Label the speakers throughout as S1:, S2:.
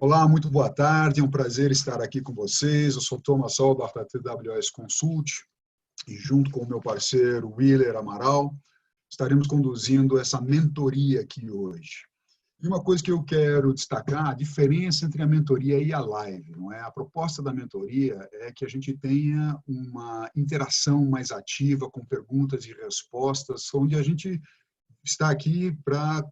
S1: Olá, muito boa tarde, é um prazer estar aqui com vocês. Eu sou Thomas Albert, da TWS Consult, e junto com o meu parceiro Willer Amaral, estaremos conduzindo essa mentoria aqui hoje. E uma coisa que eu quero destacar, a diferença entre a mentoria e a live, não é? A proposta da mentoria é que a gente tenha uma interação mais ativa, com perguntas e respostas, onde a gente está aqui para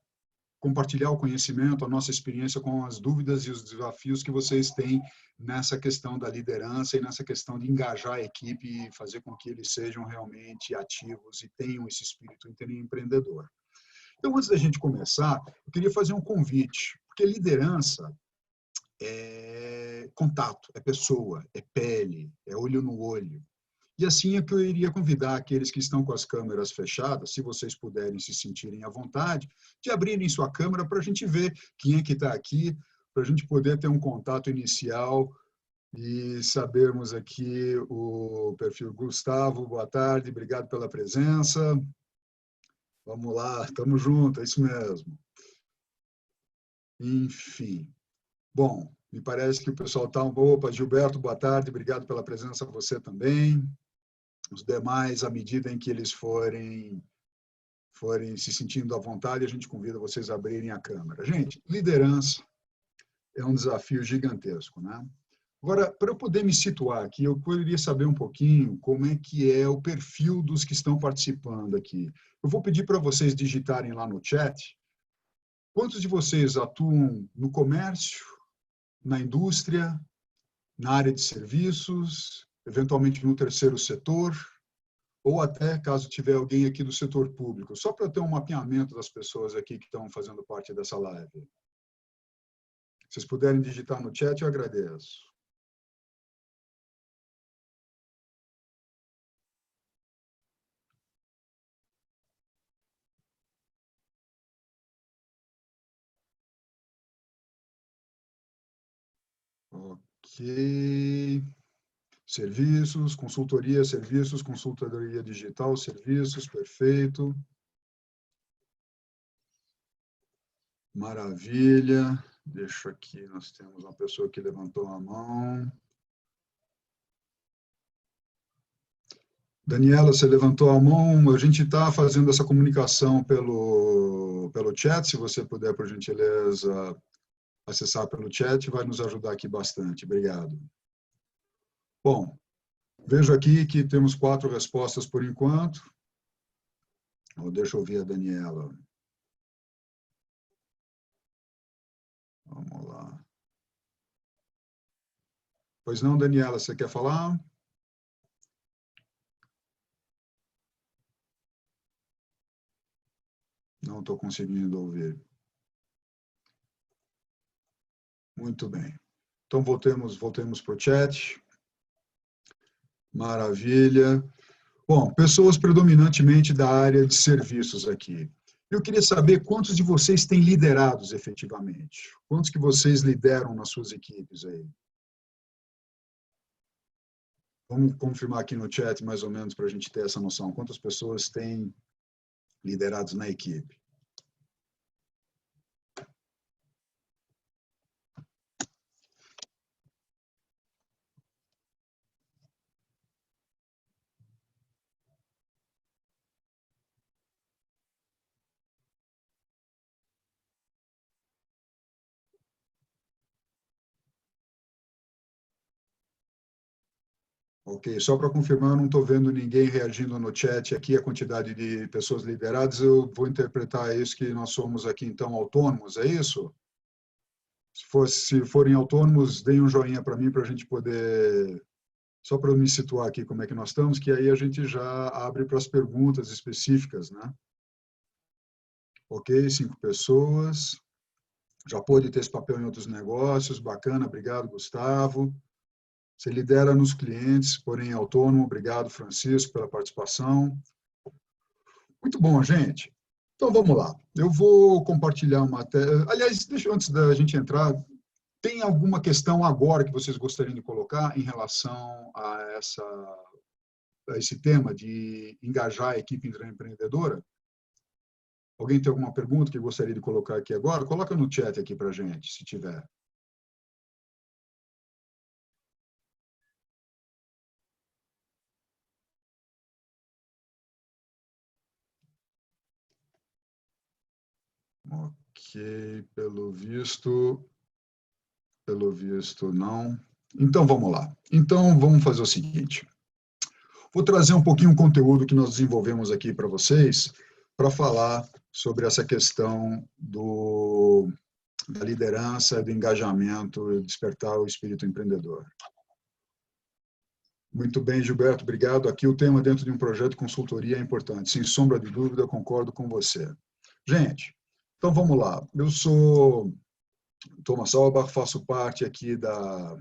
S1: compartilhar o conhecimento, a nossa experiência com as dúvidas e os desafios que vocês têm nessa questão da liderança e nessa questão de engajar a equipe e fazer com que eles sejam realmente ativos e tenham esse espírito empreendedor. Então, antes da gente começar, eu queria fazer um convite, porque liderança é contato, é pessoa, é pele, é olho no olho. E assim é que eu iria convidar aqueles que estão com as câmeras fechadas, se vocês puderem se sentirem à vontade, de abrirem sua câmera para a gente ver quem é que está aqui, para a gente poder ter um contato inicial e sabermos aqui o perfil. Gustavo, boa tarde, obrigado pela presença. Vamos lá, estamos juntos, é isso mesmo. Enfim. Bom, me parece que o pessoal está... Opa, Gilberto, boa tarde, obrigado pela presença, você também. Os demais, à medida em que eles forem se sentindo à vontade, a gente convida vocês a abrirem a câmera. Gente, liderança é um desafio gigantesco, né? Agora, para eu poder me situar aqui, eu poderia saber um pouquinho como é que é o perfil dos que estão participando aqui. Eu vou pedir para vocês digitarem lá no chat quantos de vocês atuam no comércio, na indústria, na área de serviços, eventualmente no terceiro setor, ou até, caso tiver alguém aqui do setor público, só para ter um mapeamento das pessoas aqui que estão fazendo parte dessa live. Se vocês puderem digitar no chat, eu agradeço. Ok. Serviços, consultoria digital, serviços, perfeito. Maravilha. Deixa aqui, nós temos uma pessoa que levantou a mão. Daniela, você levantou a mão. A gente está fazendo essa comunicação pelo chat. Se você puder, por gentileza, acessar pelo chat, vai nos ajudar aqui bastante. Obrigado. Bom, vejo aqui que temos 4 respostas por enquanto. Deixa eu ver a Daniela. Vamos lá. Pois não, Daniela, você quer falar? Não estou conseguindo ouvir. Muito bem. Então, voltemos para o chat. Maravilha. Bom, pessoas predominantemente da área de serviços aqui. Eu queria saber quantos de vocês têm liderados efetivamente. Quantos que vocês lideram nas suas equipes aí? Vamos confirmar aqui no chat, mais ou menos, para a gente ter essa noção. Quantas pessoas têm liderados na equipe? Ok, só para confirmar, eu não estou vendo ninguém reagindo no chat aqui, a quantidade de pessoas lideradas, eu vou interpretar isso que nós somos aqui, então, autônomos, é isso? Se forem autônomos, deem um joinha para mim, para a gente poder, só para eu me situar aqui como é que nós estamos, que aí a gente já abre para as perguntas específicas, né? Ok, 5 pessoas, já pôde ter esse papel em outros negócios, bacana, obrigado, Gustavo. Você lidera nos clientes, porém autônomo. Obrigado, Francisco, pela participação. Muito bom, gente. Então, vamos lá. Eu vou compartilhar uma tela. Aliás, deixa, antes da gente entrar, tem alguma questão agora que vocês gostariam de colocar em relação a esse tema de engajar a equipe empreendedora? Alguém tem alguma pergunta que gostaria de colocar aqui agora? Coloca no chat aqui para a gente, se tiver. Ok, pelo visto não. Então, vamos lá. Então, vamos fazer o seguinte. Vou trazer um pouquinho o conteúdo que nós desenvolvemos aqui para vocês, para falar sobre essa questão da liderança, do engajamento e despertar o espírito empreendedor. Muito bem, Gilberto, obrigado. Aqui o tema dentro de um projeto de consultoria é importante. Sem sombra de dúvida, eu concordo com você. Gente, então vamos lá. Eu sou Thomas Albach, faço parte aqui da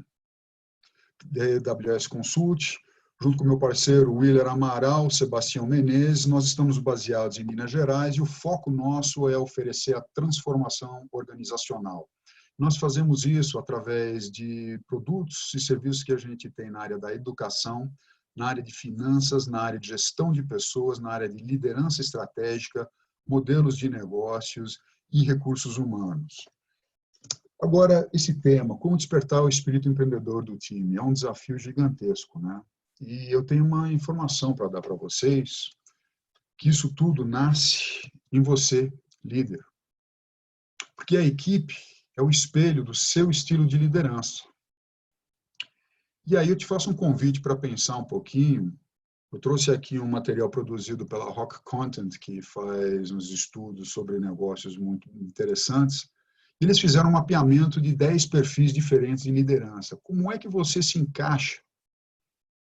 S1: AWS Consult, junto com meu parceiro Willer Amaral, Sebastião Menezes. Nós estamos baseados em Minas Gerais e o foco nosso é oferecer a transformação organizacional. Nós fazemos isso através de produtos e serviços que a gente tem na área da educação, na área de finanças, na área de gestão de pessoas, na área de liderança estratégica, modelos de negócios e recursos humanos. Agora, esse tema, como despertar o espírito empreendedor do time, é um desafio gigantesco, né? E eu tenho uma informação para dar para vocês, que isso tudo nasce em você, líder. Porque a equipe é o espelho do seu estilo de liderança. E aí eu te faço um convite para pensar um pouquinho. Eu trouxe aqui um material produzido pela Rock Content, que faz uns estudos sobre negócios muito interessantes. Eles fizeram um mapeamento de 10 perfis diferentes de liderança. Como é que você se encaixa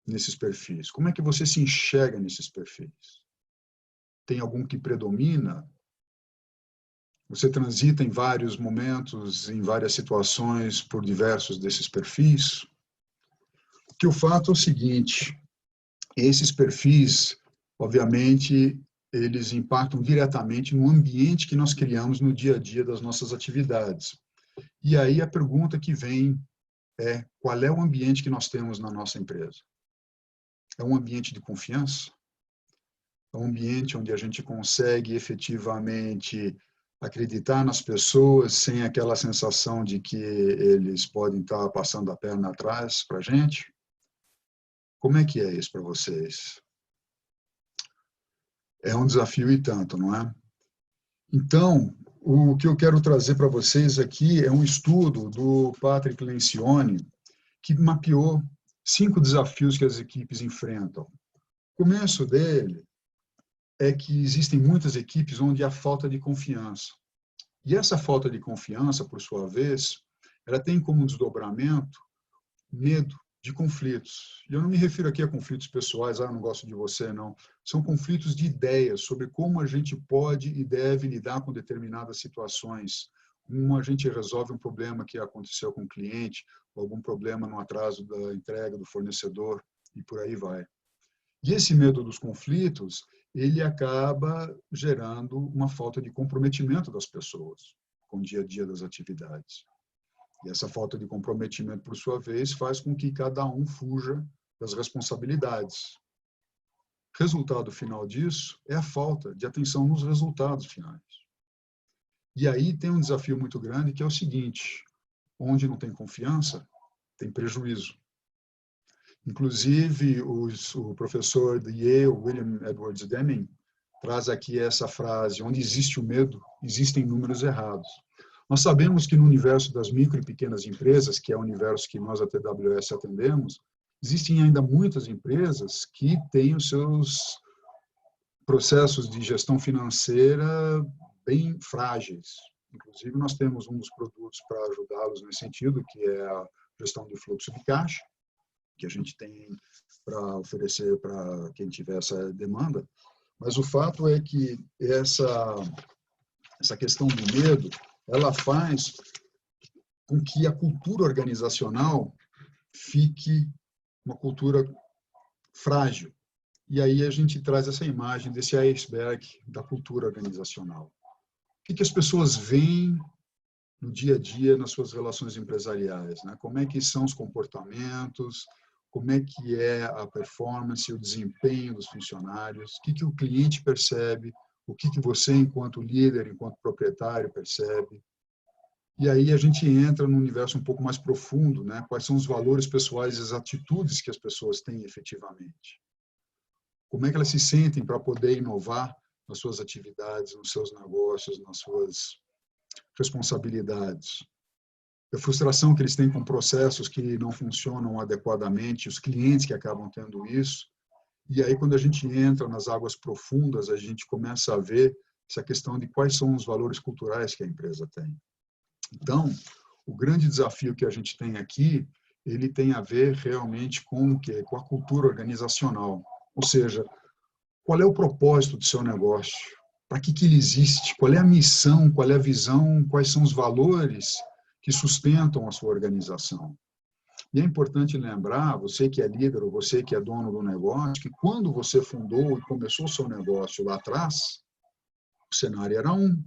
S1: nesses perfis? Como é que você se enxerga nesses perfis? Tem algum que predomina? Você transita em vários momentos, em várias situações, por diversos desses perfis? Que o fato é o seguinte, esses perfis, obviamente, eles impactam diretamente no ambiente que nós criamos no dia a dia das nossas atividades. E aí a pergunta que vem é, qual é o ambiente que nós temos na nossa empresa? É um ambiente de confiança? É um ambiente onde a gente consegue efetivamente acreditar nas pessoas sem aquela sensação de que eles podem estar passando a perna atrás para a gente? Como é que é isso para vocês? É um desafio e tanto, não é? Então, o que eu quero trazer para vocês aqui é um estudo do Patrick Lencioni, que mapeou 5 desafios que as equipes enfrentam. O começo dele é que existem muitas equipes onde há falta de confiança. E essa falta de confiança, por sua vez, ela tem como desdobramento medo de conflitos. E eu não me refiro aqui a conflitos pessoais, eu não gosto de você, não. São conflitos de ideias sobre como a gente pode e deve lidar com determinadas situações. Como a gente resolve um problema que aconteceu com o cliente, ou algum problema no atraso da entrega do fornecedor, e por aí vai. E esse medo dos conflitos, ele acaba gerando uma falta de comprometimento das pessoas com o dia a dia das atividades. E essa falta de comprometimento, por sua vez, faz com que cada um fuja das responsabilidades. O resultado final disso é a falta de atenção nos resultados finais. E aí tem um desafio muito grande, que é o seguinte, onde não tem confiança, tem prejuízo. Inclusive, o professor de Yale, William Edwards Deming, traz aqui essa frase, onde existe o medo, existem números errados. Nós sabemos que no universo das micro e pequenas empresas, que é o universo que nós, a TWS, atendemos, existem ainda muitas empresas que têm os seus processos de gestão financeira bem frágeis. Inclusive, nós temos um dos produtos para ajudá-los nesse sentido, que é a gestão de fluxo de caixa, que a gente tem para oferecer para quem tiver essa demanda. Mas o fato é que essa questão do medo, ela faz com que a cultura organizacional fique uma cultura frágil. E aí a gente traz essa imagem desse iceberg da cultura organizacional. O que as pessoas veem no dia a dia nas suas relações empresariais, né? Como é que são os comportamentos, como é que é a performance, o desempenho dos funcionários, o que o cliente percebe, o que você, enquanto líder, enquanto proprietário, percebe. E aí a gente entra num universo um pouco mais profundo, né? Quais são os valores pessoais e as atitudes que as pessoas têm efetivamente. Como é que elas se sentem para poder inovar nas suas atividades, nos seus negócios, nas suas responsabilidades, a frustração que eles têm com processos que não funcionam adequadamente, os clientes que acabam tendo isso. E aí, quando a gente entra nas águas profundas, a gente começa a ver essa questão de quais são os valores culturais que a empresa tem. Então, o grande desafio que a gente tem aqui, ele tem a ver realmente com o quê? Com a cultura organizacional. Ou seja, qual é o propósito do seu negócio? Para que ele existe? Qual é a missão? Qual é a visão? Quais são os valores que sustentam a sua organização? E é importante lembrar, você que é líder ou você que é dono do negócio, que quando você fundou e começou o seu negócio lá atrás, o cenário era um.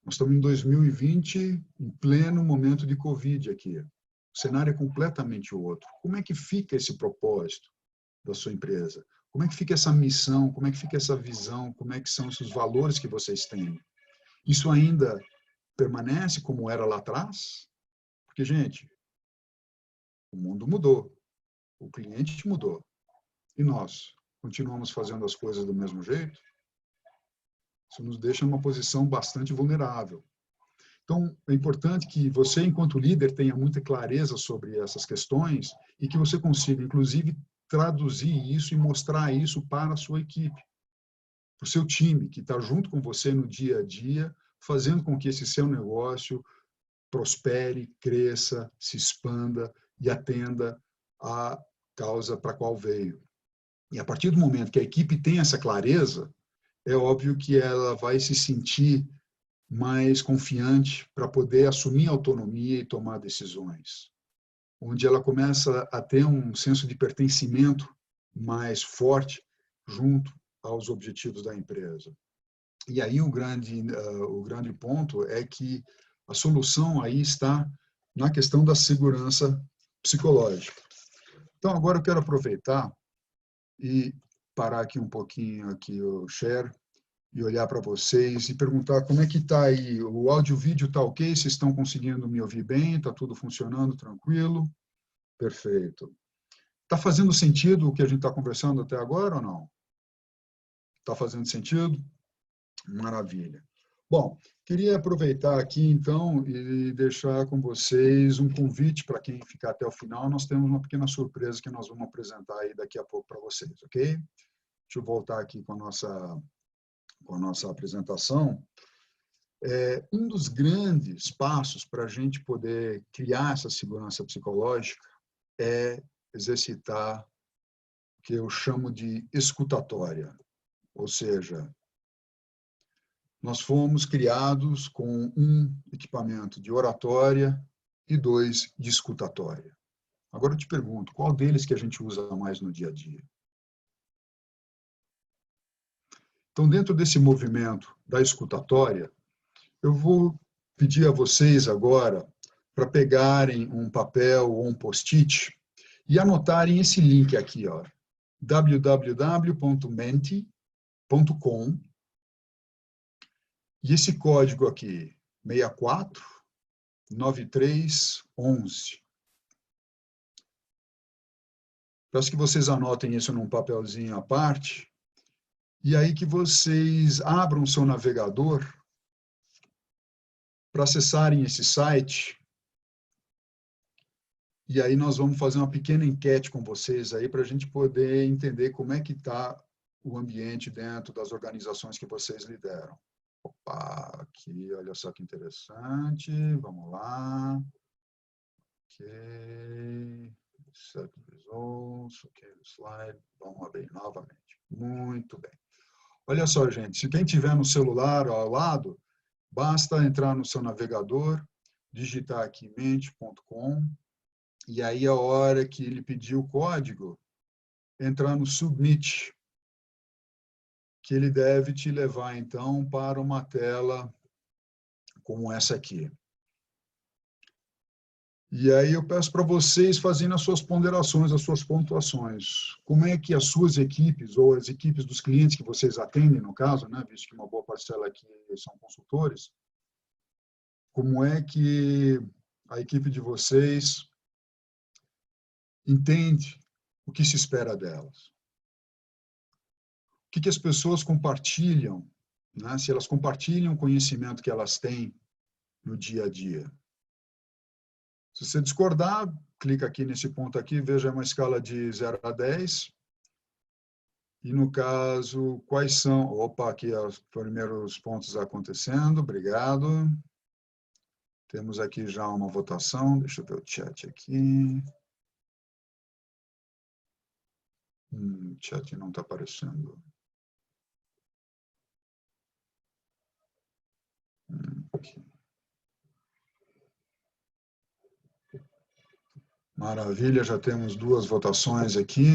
S1: Nós estamos em 2020, em pleno momento de Covid aqui. O cenário é completamente outro. Como é que fica esse propósito da sua empresa? Como é que fica essa missão? Como é que fica essa visão? Como é que são esses valores que vocês têm? Isso ainda permanece como era lá atrás? Porque, gente, o mundo mudou, o cliente mudou. E nós continuamos fazendo as coisas do mesmo jeito? Isso nos deixa numa posição bastante vulnerável. Então, é importante que você, enquanto líder, tenha muita clareza sobre essas questões e que você consiga, inclusive, traduzir isso e mostrar isso para a sua equipe, para o seu time, que está junto com você no dia a dia, fazendo com que esse seu negócio prospere, cresça, se expanda e atenda à causa para a qual veio. E a partir do momento que a equipe tem essa clareza, é óbvio que ela vai se sentir mais confiante para poder assumir autonomia e tomar decisões, onde ela começa a ter um senso de pertencimento mais forte junto aos objetivos da empresa. E aí o grande ponto é que a solução aí está na questão da segurança psicológica. Então agora eu quero aproveitar e parar aqui um pouquinho aqui o share e olhar para vocês e perguntar como é que está aí, o áudio e o vídeo está ok? Vocês estão conseguindo me ouvir bem? Está tudo funcionando tranquilo? Perfeito. Está fazendo sentido o que a gente está conversando até agora ou não? Está fazendo sentido? Maravilha. Bom, queria aproveitar aqui então e deixar com vocês um convite para quem ficar até o final. Nós temos uma pequena surpresa que nós vamos apresentar aí daqui a pouco para vocês, ok? Deixa eu voltar aqui com a nossa apresentação. Um dos grandes passos para a gente poder criar essa segurança psicológica é exercitar o que eu chamo de escutatória, ou seja, nós fomos criados com um equipamento de oratória e 2 de escutatória. Agora eu te pergunto, qual deles que a gente usa mais no dia a dia? Então, dentro desse movimento da escutatória, eu vou pedir a vocês agora para pegarem um papel ou um post-it e anotarem esse link aqui, ó, www.menti.com, e esse código aqui, 649311. Peço que vocês anotem isso num papelzinho à parte, e aí que vocês abram o seu navegador para acessarem esse site. E aí nós vamos fazer uma pequena enquete com vocês aí para a gente poder entender como é que está o ambiente dentro das organizações que vocês lideram. Opa, aqui, olha só que interessante. Vamos lá. Ok. Set results. Ok, slide. Vamos abrir novamente. Muito bem. Olha só, gente. Se quem tiver no celular ao lado, basta entrar no seu navegador, digitar aqui mente.com, e aí a hora que ele pedir o código, entrar no submit, que ele deve te levar, então, para uma tela como essa aqui. E aí eu peço para vocês fazerem as suas ponderações, as suas pontuações. Como é que as suas equipes, ou as equipes dos clientes que vocês atendem, no caso, né, visto que uma boa parcela aqui são consultores, como é que a equipe de vocês entende o que se espera delas? O que as pessoas compartilham, né? Se elas compartilham o conhecimento que elas têm no dia a dia? Se você discordar, clica aqui nesse ponto aqui, veja uma escala de 0 a 10. E, no caso, quais são... Opa, aqui os primeiros pontos acontecendo, obrigado. Temos aqui já uma votação, deixa eu ver o chat aqui. O chat não está aparecendo. Aqui. Maravilha, já temos 2 votações aqui.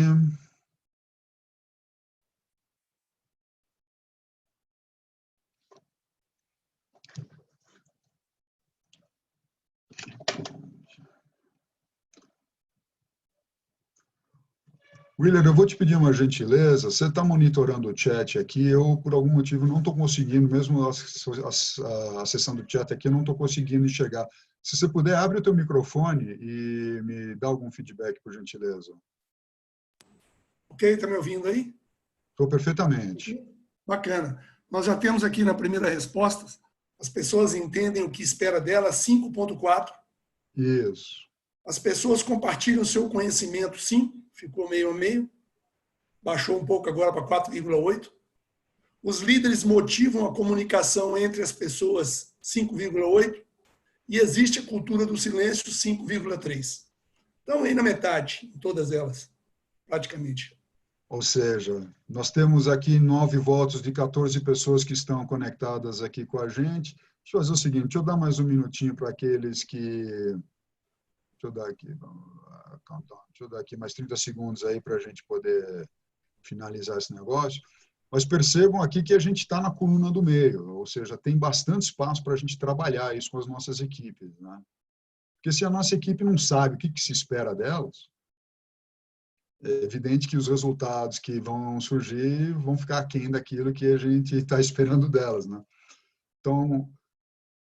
S1: Willer, eu vou te pedir uma gentileza. Você está monitorando o chat aqui. Eu, por algum motivo, não estou conseguindo, mesmo acessando o chat aqui, eu não estou conseguindo enxergar. Se você puder, abre o teu microfone e me dá algum feedback, por gentileza.
S2: Ok, está me ouvindo aí?
S1: Estou perfeitamente.
S2: Bacana. Nós já temos aqui na primeira resposta, as pessoas entendem o que espera delas, 5,4.
S1: Isso.
S2: As pessoas compartilham o seu conhecimento, sim, ficou meio a meio, baixou um pouco agora para 4,8. Os líderes motivam a comunicação entre as pessoas, 5,8. E existe a cultura do silêncio, 5,3. Então, aí na metade, em todas elas, praticamente.
S1: Ou seja, nós temos aqui 9 votos de 14 pessoas que estão conectadas aqui com a gente. Deixa eu fazer o seguinte, deixa eu dar mais um minutinho para aqueles que... Deixa eu dar aqui mais 30 segundos aí para a gente poder finalizar esse negócio. Mas percebam aqui que a gente está na coluna do meio, ou seja, tem bastante espaço para a gente trabalhar isso com as nossas equipes, né? Porque se a nossa equipe não sabe o que se espera delas, é evidente que os resultados que vão surgir vão ficar aquém daquilo que a gente está esperando delas, né? Então,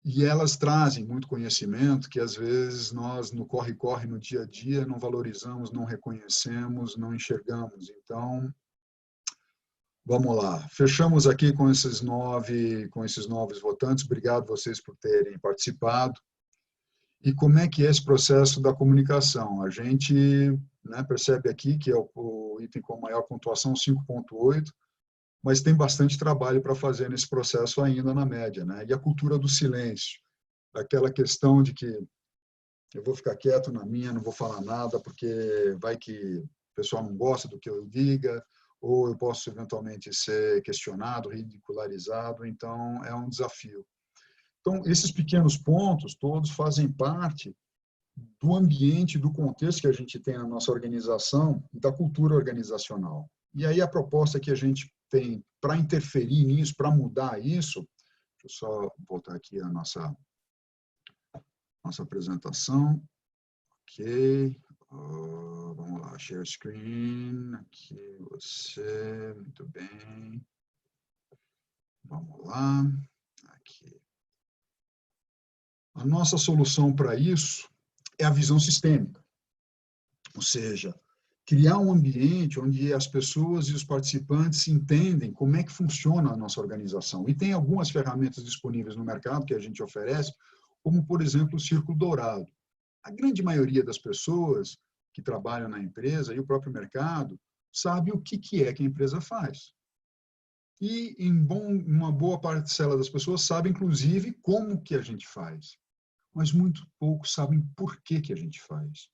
S1: e elas trazem muito conhecimento que, às vezes, nós, no corre-corre, no dia a dia, não valorizamos, não reconhecemos, não enxergamos. Então, vamos lá. Fechamos aqui com esses 9 votantes. Obrigado vocês por terem participado. E como é que é esse processo da comunicação? A gente, né, percebe aqui que é o item com maior pontuação, 5,8, mas tem bastante trabalho para fazer nesse processo ainda na média, né? E a cultura do silêncio, aquela questão de que eu vou ficar quieto na minha, não vou falar nada, porque vai que o pessoal não gosta do que eu diga, ou eu posso eventualmente ser questionado, ridicularizado, então é um desafio. Então, esses pequenos pontos todos fazem parte do ambiente, do contexto que a gente tem na nossa organização e da cultura organizacional. E aí a proposta que a gente tem para interferir nisso, para mudar isso, deixa eu só voltar aqui a nossa apresentação. Ok. Vamos lá, share screen. Aqui você, muito bem. Vamos lá. Aqui. A nossa solução para isso é a visão sistêmica. Ou seja, criar um ambiente onde as pessoas e os participantes entendem como é que funciona a nossa organização. E tem algumas ferramentas disponíveis no mercado que a gente oferece, como, por exemplo, o Círculo Dourado. A grande maioria das pessoas que trabalham na empresa e o próprio mercado sabe o que é que a empresa faz. E uma boa parcela das pessoas sabe, inclusive, como que a gente faz. Mas muito poucos sabem por que a gente faz.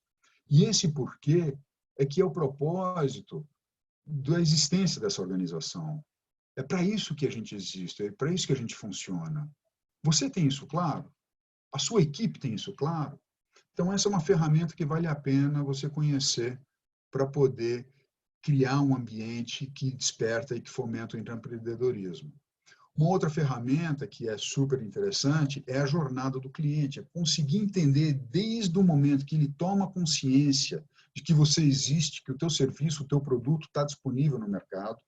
S1: E esse porquê é que é o propósito da existência dessa organização. É para isso que a gente existe, é para isso que a gente funciona. Você tem isso claro? A sua equipe tem isso claro? Então, essa é uma ferramenta que vale a pena você conhecer para poder criar um ambiente que desperta e que fomenta o empreendedorismo. Uma outra ferramenta que é super interessante é a jornada do cliente, é conseguir entender desde o momento que ele toma consciência de que você existe, que o teu serviço, o teu produto está disponível no mercado,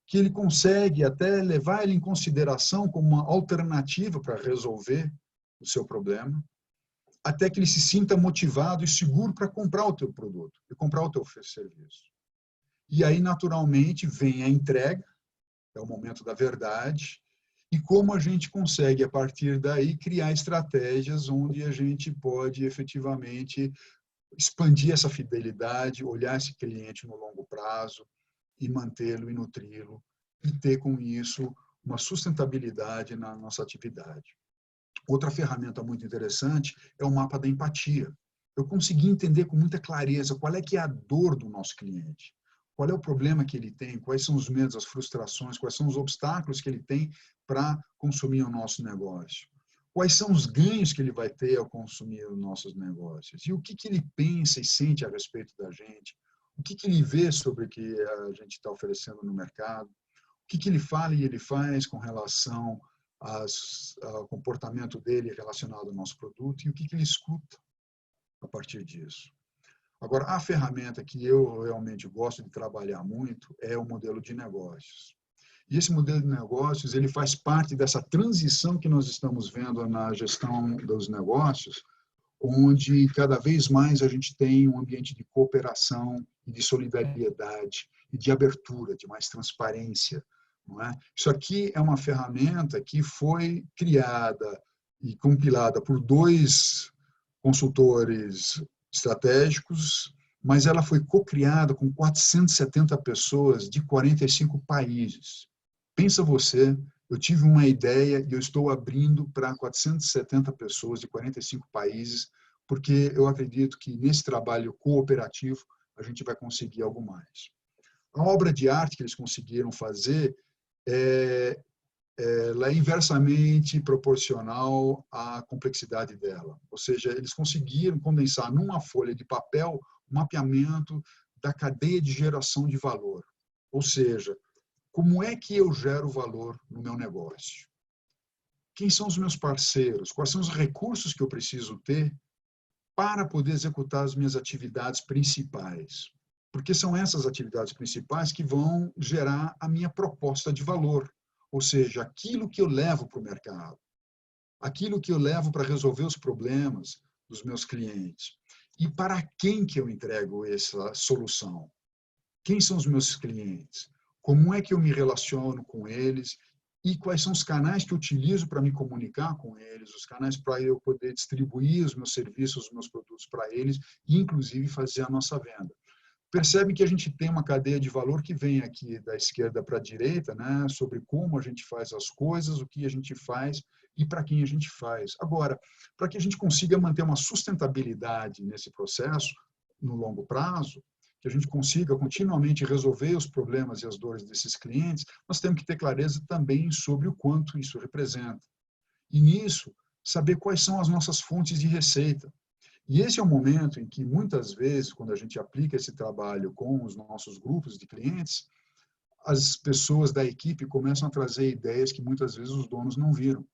S1: que ele consegue até levar ele em consideração como uma alternativa para resolver o seu problema, até que ele se sinta motivado e seguro para comprar o teu produto e comprar o teu serviço. E aí, naturalmente, vem a entrega, é o momento da verdade, e como a gente consegue, a partir daí, criar estratégias onde a gente pode efetivamente expandir essa fidelidade, olhar esse cliente no longo prazo e mantê-lo e nutri-lo e ter com isso uma sustentabilidade na nossa atividade. Outra ferramenta muito interessante é o mapa da empatia. Eu consegui entender com muita clareza qual é que é a dor do nosso cliente, qual é o problema que ele tem, quais são os medos, as frustrações, quais são os obstáculos que ele tem para consumir o nosso negócio. Quais são os ganhos que ele vai ter ao consumir os nossos negócios? E o que ele pensa e sente a respeito da gente? O que ele vê sobre o que a gente está oferecendo no mercado? O que ele fala e ele faz com relação ao comportamento dele relacionado ao nosso produto e o que ele escuta a partir disso. Agora, a ferramenta que eu realmente gosto de trabalhar muito é o modelo de negócios. E esse modelo de negócios, ele faz parte dessa transição que nós estamos vendo na gestão dos negócios, onde cada vez mais a gente tem um ambiente de cooperação e de solidariedade e de abertura, de mais transparência. Não é? Isso aqui é uma ferramenta que foi criada e compilada por 2 consultores estratégicos, mas ela foi co-criada com 470 pessoas de 45 países. Pensa você, eu tive uma ideia e eu estou abrindo para 470 pessoas de 45 países, porque eu acredito que nesse trabalho cooperativo a gente vai conseguir algo mais. A obra de arte que eles conseguiram fazer ela é inversamente proporcional à complexidade dela. Ou seja, eles conseguiram condensar numa folha de papel um mapeamento da cadeia de geração de valor. Ou seja, como é que eu gero valor no meu negócio? Quem são os meus parceiros? Quais são os recursos que eu preciso ter para poder executar as minhas atividades principais? Porque são essas atividades principais que vão gerar a minha proposta de valor. Ou seja, aquilo que eu levo para o mercado, aquilo que eu levo para resolver os problemas dos meus clientes. E para quem que eu entrego essa solução? Quem são os meus clientes? Como é que eu me relaciono com eles? E quais são os canais que eu utilizo para me comunicar com eles, os canais para eu poder distribuir os meus serviços, os meus produtos para eles, e inclusive fazer a nossa venda. Percebe que a gente tem uma cadeia de valor que vem aqui da esquerda para a direita, né, sobre como a gente faz as coisas, o que a gente faz e para quem a gente faz. Agora, para que a gente consiga manter uma sustentabilidade nesse processo, no longo prazo, que a gente consiga continuamente resolver os problemas e as dores desses clientes, nós temos que ter clareza também sobre o quanto isso representa. E nisso, saber quais são as nossas fontes de receita. E esse é o momento em que, muitas vezes, quando a gente aplica esse trabalho com os nossos grupos de clientes, as pessoas da equipe começam a trazer ideias que muitas vezes os donos não viram.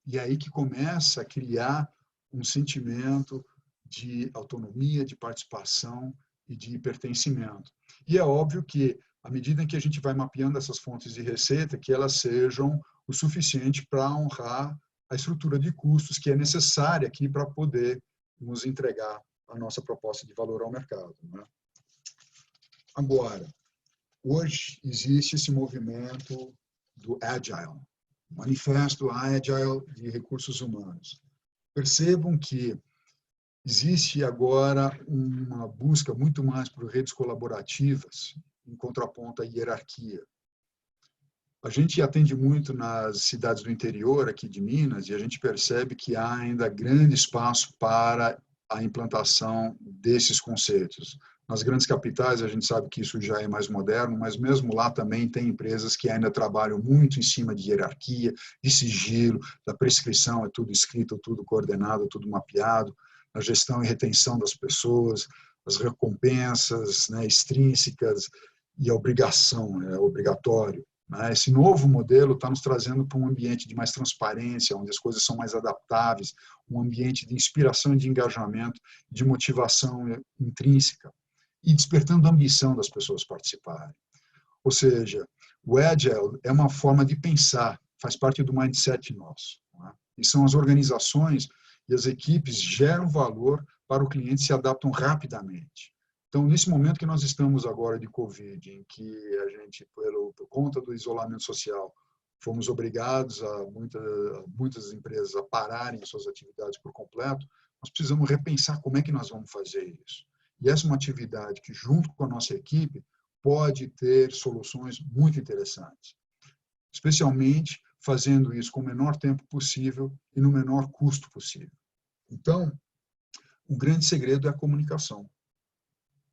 S1: E é aí que começa a criar um sentimento de autonomia, de participação e de pertencimento. E é óbvio que, à medida em que a gente vai mapeando essas fontes de receita, que elas sejam o suficiente para honrar a estrutura de custos que é necessária aqui para poder nos entregar a nossa proposta de valor ao mercado. Né? Agora, hoje existe esse movimento do Agile, Manifesto Agile de Recursos Humanos. Percebam que existe agora uma busca muito mais por redes colaborativas, em contraponto à hierarquia. A gente atende muito nas cidades do interior aqui de Minas e a gente percebe que há ainda grande espaço para a implantação desses conceitos. Nas grandes capitais a gente sabe que isso já é mais moderno, mas mesmo lá também tem empresas que ainda trabalham muito em cima de hierarquia, de sigilo, da prescrição, é tudo escrito, tudo coordenado, tudo mapeado, a gestão e retenção das pessoas, as recompensas, né, extrínsecas e a obrigação, é obrigatório. Esse novo modelo está nos trazendo para um ambiente de mais transparência, onde as coisas são mais adaptáveis, um ambiente de inspiração e de engajamento, de motivação intrínseca e despertando a ambição das pessoas participarem. Ou seja, o Agile é uma forma de pensar, faz parte do mindset nosso. E são as organizações e as equipes geram valor para o cliente e se adaptam rapidamente. Então, nesse momento que nós estamos agora de Covid, em que a gente, por conta do isolamento social, fomos obrigados muitas empresas a pararem suas atividades por completo, nós precisamos repensar como é que nós vamos fazer isso. E essa é uma atividade que, junto com a nossa equipe, pode ter soluções muito interessantes, especialmente fazendo isso com o menor tempo possível e no menor custo possível. Então, o grande segredo é a comunicação.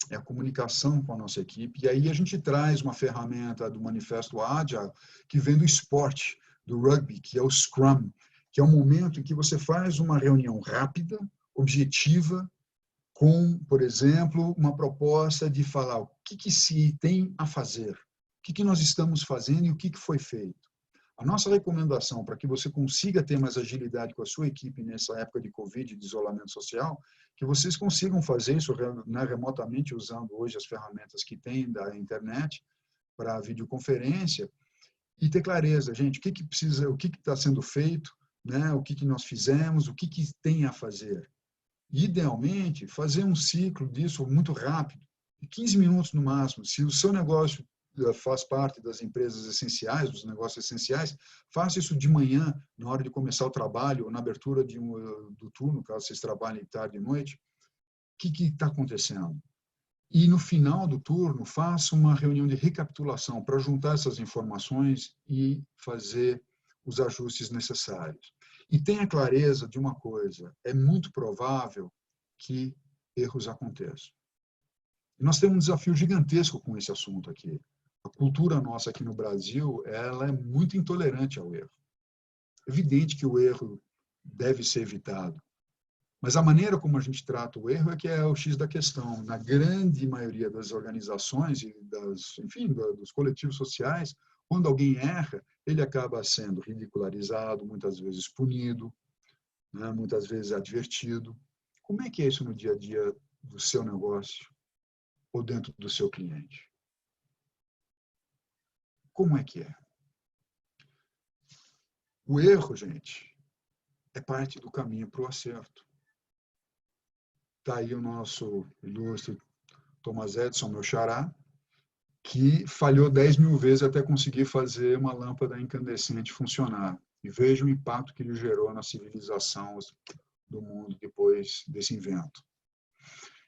S1: É a comunicação com a nossa equipe. E aí a gente traz uma ferramenta do Manifesto Agile que vem do esporte, do rugby, que é o Scrum, que é um momento em que você faz uma reunião rápida, objetiva, com, por exemplo, uma proposta de falar o que se tem a fazer, o que nós estamos fazendo e o que foi feito. A nossa recomendação para que você consiga ter mais agilidade com a sua equipe nessa época de Covid, de isolamento social, que vocês consigam fazer isso, né, remotamente, usando hoje as ferramentas que tem da internet para videoconferência, e ter clareza, gente, o que precisa, o que está sendo feito, né, o que nós fizemos, o que tem a fazer. Idealmente, fazer um ciclo disso muito rápido, de 15 minutos no máximo. Se o seu negócio faz parte das empresas essenciais, dos negócios essenciais, faça isso de manhã, na hora de começar o trabalho, ou na abertura do turno, caso vocês trabalhem tarde e noite. O que está acontecendo? E no final do turno, faça uma reunião de recapitulação para juntar essas informações e fazer os ajustes necessários. E tenha clareza de uma coisa, é muito provável que erros aconteçam. E nós temos um desafio gigantesco com esse assunto aqui. A cultura nossa aqui no Brasil, ela é muito intolerante ao erro. É evidente que o erro deve ser evitado, mas a maneira como a gente trata o erro é que é o X da questão. Na grande maioria das organizações e dos coletivos sociais, quando alguém erra, ele acaba sendo ridicularizado, muitas vezes punido, né, muitas vezes advertido. Como é que é isso no dia a dia do seu negócio ou dentro do seu cliente? Como é que é? O erro, gente, é parte do caminho para o acerto. Está aí o nosso ilustre Thomas Edison, meu xará, que falhou 10 mil vezes até conseguir fazer uma lâmpada incandescente funcionar. E veja o impacto que ele gerou na civilização do mundo depois desse invento.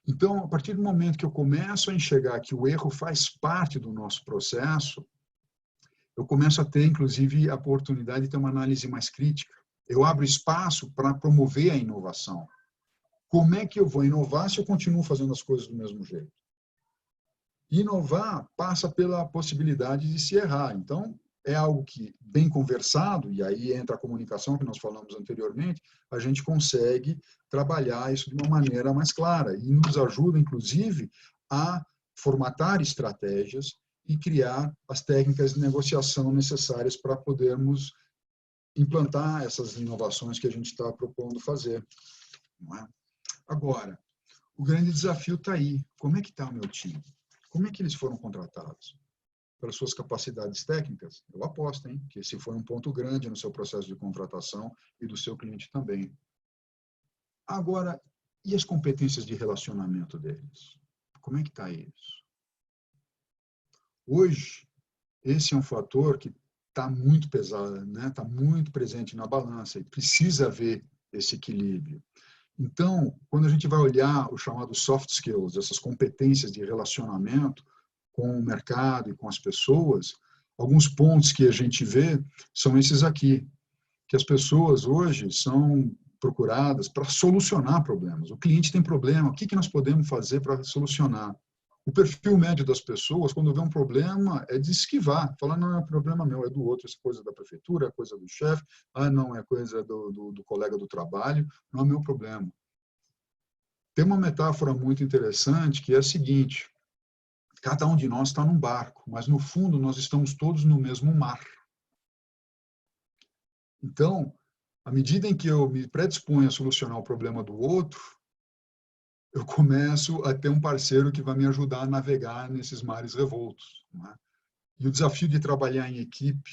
S1: Então, a partir do momento que eu começo a enxergar que o erro faz parte do nosso processo, eu começo a ter, inclusive, a oportunidade de ter uma análise mais crítica. Eu abro espaço para promover a inovação. Como é que eu vou inovar se eu continuo fazendo as coisas do mesmo jeito? Inovar passa pela possibilidade de se errar. Então, é algo que, bem conversado, e aí entra a comunicação que nós falamos anteriormente, a gente consegue trabalhar isso de uma maneira mais clara e nos ajuda, inclusive, a formatar estratégias e criar as técnicas de negociação necessárias para podermos implantar essas inovações que a gente está propondo fazer. Não é? Agora, o grande desafio está aí. Como é que está o meu time? Como é que eles foram contratados? Pelas suas capacidades técnicas? Eu aposto, hein, que esse foi um ponto grande no seu processo de contratação e do seu cliente também. Agora, e as competências de relacionamento deles? Como é que está isso? Hoje, esse é um fator que está muito pesado, né? Está muito presente na balança e precisa haver esse equilíbrio. Então, quando a gente vai olhar o chamado soft skills, essas competências de relacionamento com o mercado e com as pessoas, alguns pontos que a gente vê são esses aqui, que as pessoas hoje são procuradas para solucionar problemas. O cliente tem problema, o que nós podemos fazer para solucionar? O perfil médio das pessoas, quando vê um problema, é de esquivar. Falar, não é problema meu, é do outro, é coisa da prefeitura, é coisa do chefe, não, é coisa do colega do trabalho, não é meu problema. Tem uma metáfora muito interessante que é a seguinte, cada um de nós está num barco, mas no fundo nós estamos todos no mesmo mar. Então, à medida em que eu me predisponho a solucionar o problema do outro, eu começo a ter um parceiro que vai me ajudar a navegar nesses mares revoltos. Não é? E o desafio de trabalhar em equipe,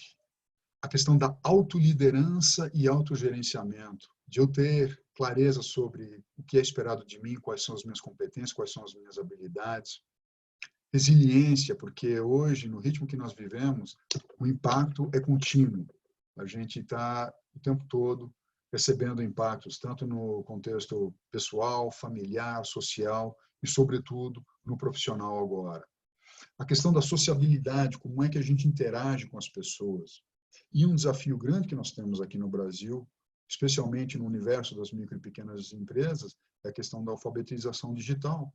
S1: a questão da autoliderança e autogerenciamento, de eu ter clareza sobre o que é esperado de mim, quais são as minhas competências, quais são as minhas habilidades. resiliência, porque hoje, no ritmo que nós vivemos, o impacto é contínuo. A gente está o tempo todo recebendo impactos, tanto no contexto pessoal, familiar, social e, sobretudo, no profissional agora. A questão da sociabilidade, como é que a gente interage com as pessoas. E um desafio grande que nós temos aqui no Brasil, especialmente no universo das micro e pequenas empresas, é a questão da alfabetização digital.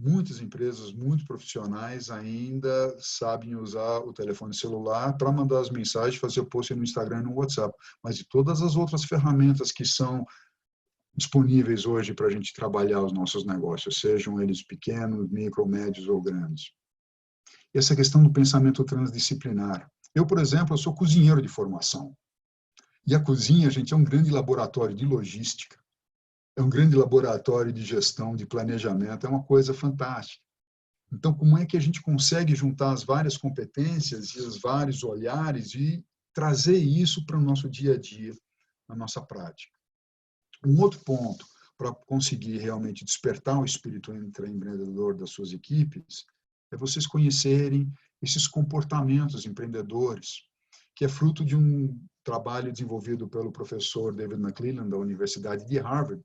S1: Muitas empresas, muitos profissionais ainda sabem usar o telefone celular para mandar as mensagens, fazer o post no Instagram e no WhatsApp. Mas de todas as outras ferramentas que são disponíveis hoje para a gente trabalhar os nossos negócios, sejam eles pequenos, micro, médios ou grandes. E essa questão do pensamento transdisciplinar. Eu, por exemplo, eu sou cozinheiro de formação. E a cozinha, gente, é um grande laboratório de logística. É um grande laboratório de gestão, de planejamento, é uma coisa fantástica. Então, como é que a gente consegue juntar as várias competências e os vários olhares e trazer isso para o nosso dia a dia, na nossa prática? Um outro ponto para conseguir realmente despertar o espírito empreendedor das suas equipes é vocês conhecerem esses comportamentos empreendedores, que é fruto de um trabalho desenvolvido pelo professor David McClelland, da Universidade de Harvard,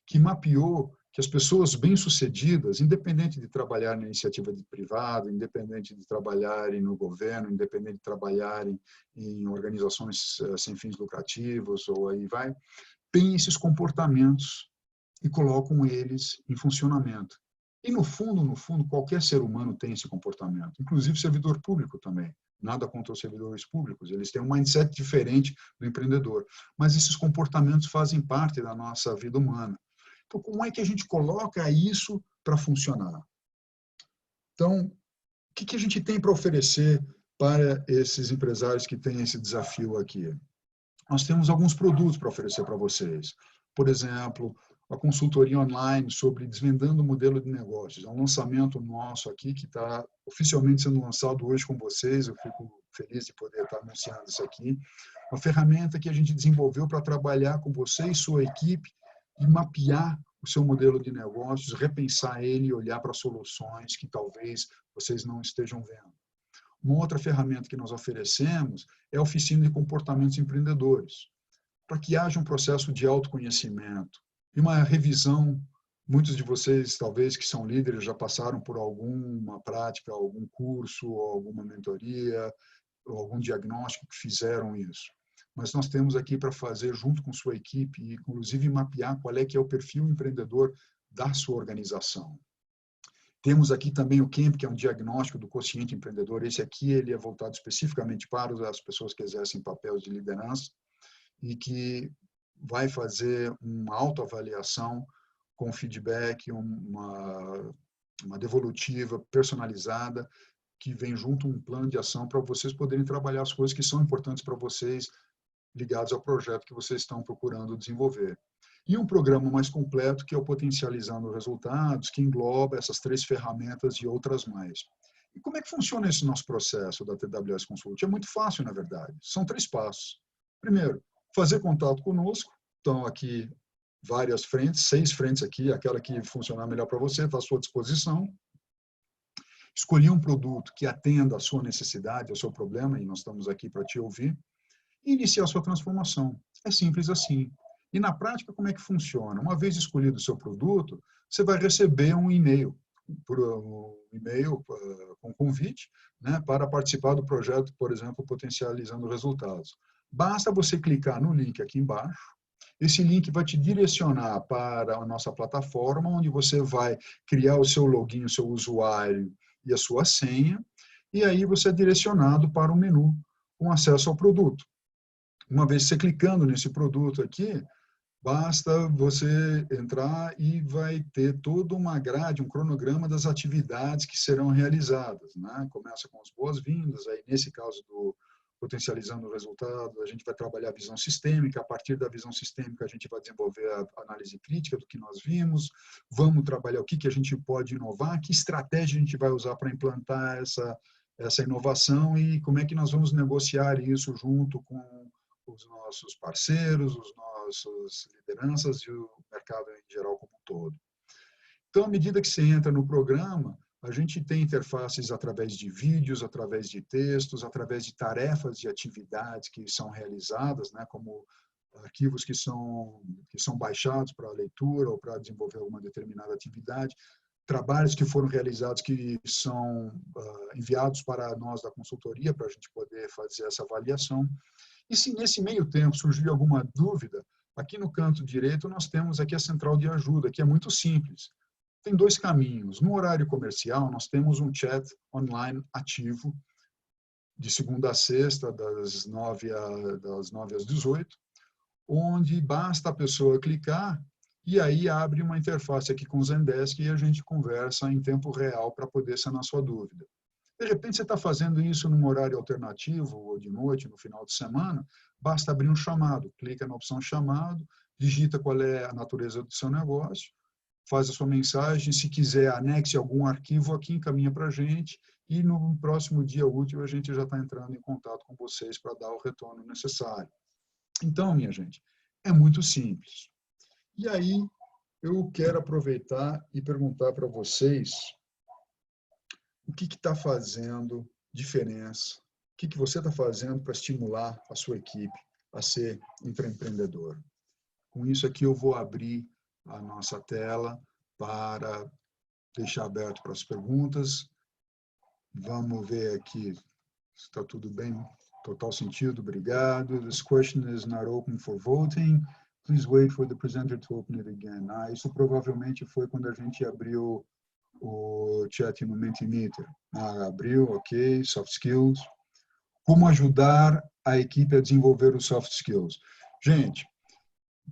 S1: que mapeou que as pessoas bem-sucedidas, independente de trabalhar na iniciativa privada, independente de trabalharem no governo, independente de trabalharem em organizações sem fins lucrativos, ou aí vai, têm esses comportamentos e colocam eles em funcionamento. E, no fundo, qualquer ser humano tem esse comportamento, inclusive servidor público também. Nada contra os servidores públicos, eles têm um mindset diferente do empreendedor. Mas esses comportamentos fazem parte da nossa vida humana. Então, como é que a gente coloca isso para funcionar? Então, o que a gente tem para oferecer para esses empresários que têm esse desafio aqui? Nós temos alguns produtos para oferecer para vocês. Por exemplo, a consultoria online sobre desvendando o modelo de negócios. É um lançamento nosso aqui que está oficialmente sendo lançado hoje com vocês. Eu fico feliz de poder estar anunciando isso aqui. Uma ferramenta que a gente desenvolveu para trabalhar com você e sua equipe e mapear o seu modelo de negócios, repensar ele e olhar para soluções que talvez vocês não estejam vendo. Uma outra ferramenta que nós oferecemos é a oficina de comportamentos empreendedores, para que haja um processo de autoconhecimento e uma revisão. Muitos de vocês, talvez, que são líderes, já passaram por alguma prática, algum curso, alguma mentoria, ou algum diagnóstico que fizeram isso. Mas nós temos aqui para fazer, junto com sua equipe, e inclusive mapear qual é que é o perfil empreendedor da sua organização. Temos aqui também o CAMP, que é um diagnóstico do quociente empreendedor. Esse aqui ele é voltado especificamente para as pessoas que exercem papéis de liderança e que vai fazer uma autoavaliação com feedback, uma devolutiva personalizada, que vem junto um plano de ação para vocês poderem trabalhar as coisas que são importantes para vocês, ligados ao projeto que vocês estão procurando desenvolver. E um programa mais completo, que é o Potencializando Resultados, que engloba essas 3 ferramentas e outras mais. E como é que funciona esse nosso processo da TWS Consult? É muito fácil, na verdade. São 3 passos. Primeiro, fazer contato conosco. Então, aqui, várias frentes, 6 frentes aqui, aquela que funcionar melhor para você, está à sua disposição. Escolher um produto que atenda à sua necessidade, ao seu problema, e nós estamos aqui para te ouvir, e iniciar a sua transformação. É simples assim. E na prática, como é que funciona? Uma vez escolhido o seu produto, você vai receber um e-mail, com convite, né, para participar do projeto, por exemplo, Potencializando Resultados. Basta você clicar no link aqui embaixo. Esse link vai te direcionar para a nossa plataforma, onde você vai criar o seu login, o seu usuário e a sua senha, e aí você é direcionado para o menu com acesso ao produto. Uma vez você clicando nesse produto aqui, basta você entrar e vai ter toda uma grade, um cronograma das atividades que serão realizadas, né? Começa com as boas-vindas, aí nesse caso do Potencializando o Resultado, a gente vai trabalhar a visão sistêmica, a partir da visão sistêmica a gente vai desenvolver a análise crítica do que nós vimos, vamos trabalhar o que a gente pode inovar, que estratégia a gente vai usar para implantar essa inovação e como é que nós vamos negociar isso junto com os nossos parceiros, os nossos lideranças e o mercado em geral como um todo. Então, à medida que você entra no programa, A gente tem interfaces através de vídeos, através de textos, através de tarefas de atividades que são realizadas, né, como arquivos que são baixados para leitura ou para desenvolver alguma determinada atividade, trabalhos que foram realizados que são enviados para nós da consultoria para a gente poder fazer essa avaliação. E se nesse meio tempo surgir alguma dúvida, aqui no canto direito nós temos aqui a central de ajuda, que é muito simples. Tem dois caminhos. No horário comercial, nós temos um chat online ativo, de segunda a sexta, das 9 às 18, onde basta a pessoa clicar e aí abre uma interface aqui com o Zendesk e a gente conversa em tempo real para poder sanar sua dúvida. De repente, você está fazendo isso num horário alternativo ou de noite, no final de semana, basta abrir um chamado, clica na opção chamado, digita qual é a natureza do seu negócio, faz a sua mensagem, se quiser anexe algum arquivo aqui, encaminha para a gente e no próximo dia útil a gente já está entrando em contato com vocês para dar o retorno necessário. Então, minha gente, é muito simples. E aí, eu quero aproveitar e perguntar para vocês o que está fazendo diferença, o que você está fazendo para estimular a sua equipe a ser intraempreendedor. Com isso aqui, eu vou abrir a nossa tela para deixar aberto para as perguntas. Vamos ver aqui se está tudo bem. Total sentido, obrigado. This question is not open for voting. Please wait for the presenter to open it again. Isso provavelmente foi quando a gente abriu o chat no Mentimeter. Abriu, ok, soft skills. Como ajudar a equipe a desenvolver os soft skills? Gente,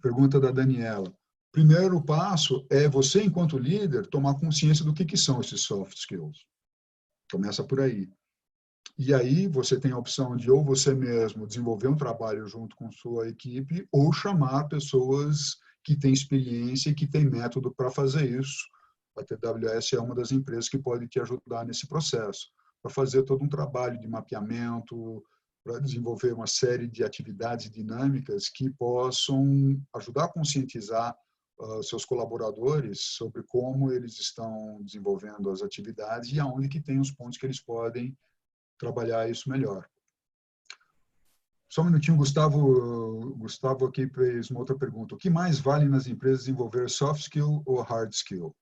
S1: pergunta da Daniela. Primeiro passo é você, enquanto líder, tomar consciência do que são esses soft skills. Começa por aí. E aí você tem a opção de ou você mesmo desenvolver um trabalho junto com sua equipe ou chamar pessoas que têm experiência e que têm método para fazer isso. A TWS é uma das empresas que pode te ajudar nesse processo, para fazer todo um trabalho de mapeamento, para desenvolver uma série de atividades dinâmicas que possam ajudar a conscientizar seus colaboradores sobre como eles estão desenvolvendo as atividades e aonde que tem os pontos que eles podem trabalhar isso melhor. Só um minutinho, Gustavo aqui fez uma outra pergunta. O que mais vale nas empresas desenvolver soft skill ou hard skill?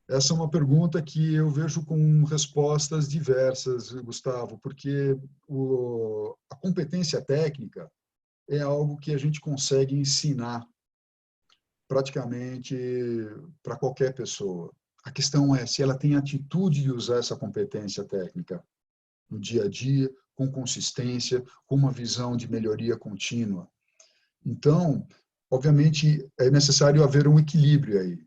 S1: Essa é uma pergunta que eu vejo com respostas diversas, Gustavo, porque a competência técnica é algo que a gente consegue ensinar praticamente para qualquer pessoa. A questão é se ela tem atitude de usar essa competência técnica no dia a dia, com consistência, com uma visão de melhoria contínua. Então, obviamente, é necessário haver um equilíbrio aí.